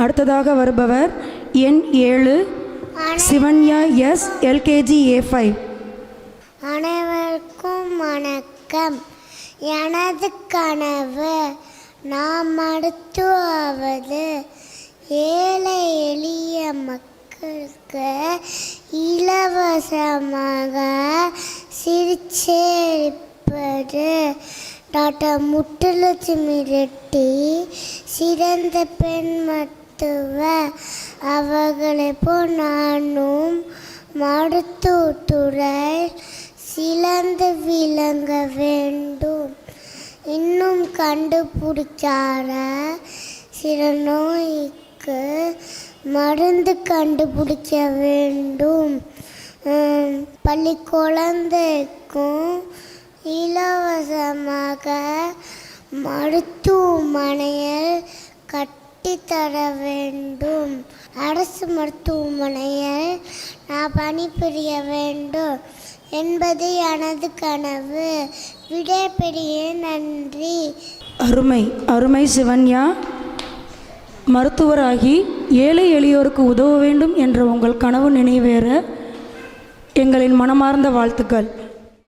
அடுத்ததாக வருபவர் எண் 7 சிவன்யா எஸ் எல்கேஜி A5. அனைவருக்கும் வணக்கம். எனது கனவு நாம் மருத்துவது ஏழை எளிய மக்களுக்கு இலவசமாக சிகிச்சையளிப்பது. டாக்டர் முத்துலட்சுமி ரெட்டி சிறந்த பெண் மருத்துவர். அவர்களை போல் நானும் மருத்துவத்துறை சிறந்து விளங்க வேண்டும். இன்னும் கண்டுபிடிச்சார சில நோய்க்கு மருந்து கண்டுபிடிக்க வேண்டும். பள்ளி குழந்தைக்கும் இலவசமாக மருத்துவமனையில் கட்டித்தர வேண்டும். அரசு மருத்துவமனையில் நான் பணிபுரிய வேண்டும் என்பது எனது கனவு. விடைபெறிய நன்றி. அருமை அருமை சிவன்யா. மருத்துவராகி ஏழை எளியோருக்கு உதவ வேண்டும் என்ற உங்கள் கனவு நினைவேற எங்களின் மனமார்ந்த வாழ்த்துக்கள்.